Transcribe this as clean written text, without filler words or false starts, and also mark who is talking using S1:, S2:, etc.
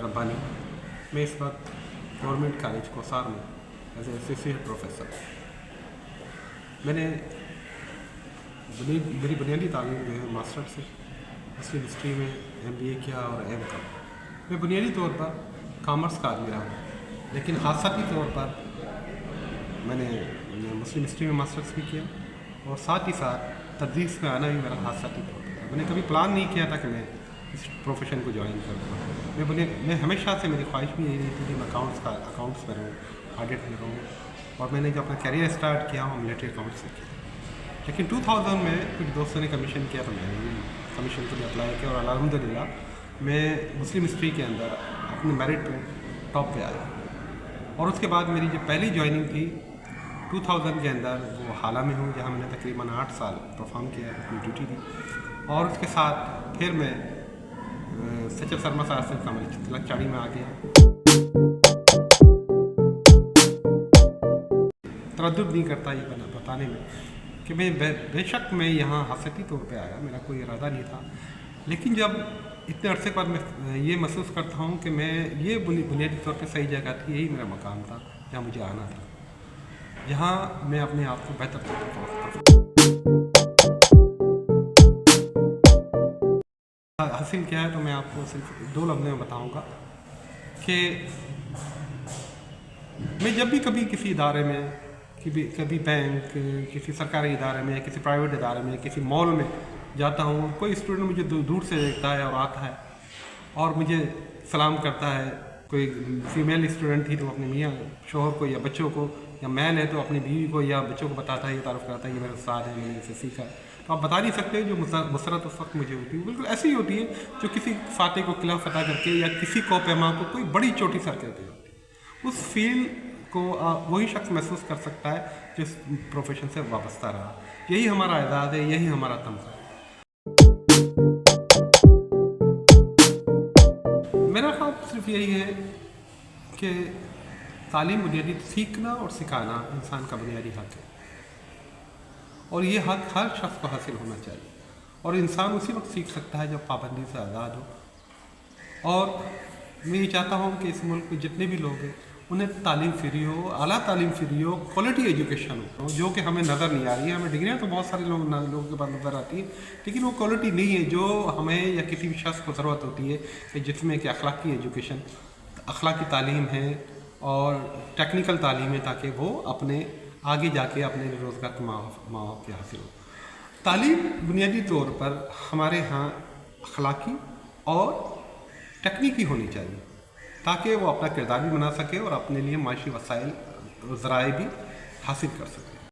S1: रब्बानी। मैं इस वक्त गवर्नमेंट कॉलेज कोसार में एज ए एसोसिएट प्रोफेसर। मैंने मेरी बुनियादी तालीम जो है मास्टर से मुस्लिम हिस्ट्री में MBA किया और M.Com। मैं बुनियादी तौर पर कॉमर्स का आदमी रहा हूँ, लेकिन हादसाती तौर पर मैंने मुस्लिम हिस्ट्री में मास्टर्स भी किया और साथ ही साथ तदरीस में आना भी मेरा हादसाती तौर पर था। मैंने कभी प्लान नहीं किया था कि मैं इस प्रोफेशन को ज्वाइन करूँ। मैं हमेशा से मेरी ख्वाहिश भी यही रही थी कि मैं अकाउंट्स में रहूँ, ऑडिट में रहूँ। और मैंने जो अपना कैरियर स्टार्ट किया वो मिलिट्री अकाउंट्स से किया। लेकिन 2000 में कुछ दोस्तों ने कमीशन किया तो मैंने भी कमीशन के लिए अप्लाई किया और अल्हम्दुलिल्लाह मैं मुस्लिम हिस्ट्री के अंदर अपने मेरिट पे टॉप पे आया। और उसके बाद मेरी जो पहली ज्वाइनिंग थी 2000 के अंदर वो हाला में हूँ, जहाँ मैंने तकरीबन 8 साल परफॉर्म किया, अपनी ड्यूटी दी। और उसके साथ फिर मैं सचल शर्मा साहब से कमल चाड़ी में आ गया। तरद्दुद नहीं करता ये बताने में कि मैं बेशक मैं यहाँ हासियती तौर पे आया, मेरा कोई इरादा नहीं था। लेकिन जब इतने अरसे बाद मैं ये महसूस करता हूँ कि मैं ये बुनियादी तौर पे सही जगह थी, यही मेरा मकाम था जहाँ मुझे आना था, जहाँ मैं अपने आप को बेहतर हासिल किया है। तो मैं आपको सिर्फ 2 लफ्ज़ में बताऊँगा कि मैं जब भी कभी किसी इदारे में, कभी बैंक, किसी सरकारी इदारे में, किसी प्राइवेट इदारे में, किसी मॉल में जाता हूँ, कोई स्टूडेंट मुझे दूर से देखता है और आता है और मुझे सलाम करता है। कोई फीमेल स्टूडेंट थी तो अपने मियाँ शोहर को या बच्चों को, या मैल है तो अपनी बीवी को या बच्चों को बताता है, ये तारुफ करता है, ये मेरा उस्ताद है, मैंने इसे सीखा। तो आप बता नहीं सकते जो मुसरत उस वक्त मुझे होती है बिल्कुल ऐसी ही होती है जो किसी फातेह को किला फतह करके या किसी को पैमा को कोई बड़ी चोटी सर करके होती है। उस फील को वही शख्स महसूस कर सकता है जो इस प्रोफेशन से वाबस्ता रहा। यही हमारा एजाज़ है, यही हमारा तमगा है। मेरा ख्याल सिर्फ यही है कि तालीम बुनियादी सीखना और सिखाना इंसान का बुनियादी हक है और ये हक हर शख्स को हासिल होना चाहिए। और इंसान उसी वक्त सीख सकता है जब पाबंदी से आज़ाद हो। और मैं ये चाहता हूँ कि इस मुल्क में जितने भी लोग हैं उन्हें तालीम फ्री हो, आला तालीम फ्री हो, क्वालिटी एजुकेशन हो, जो कि हमें नज़र नहीं आ रही है। हमें डिग्रियाँ तो बहुत सारे लोगों के पास नज़र आती है, लेकिन वो क्वालिटी नहीं है जो हमें या किसी भी शख्स को ज़रूरत होती है कि जिसमें कि अखलाकी एजुकेशन, अखलाकी तालीम है और टेक्निकल तालीम है, ताकि वो अपने आगे जाके अपने रोज़गार के मौके हासिल हो। तालीम बुनियादी तौर पर हमारे यहाँ अखलाकी और टेक्निकी होनी चाहिए ताकि वो अपना किरदार भी बना सके और अपने लिए माशी वसाइल ज़राए भी हासिल कर सके।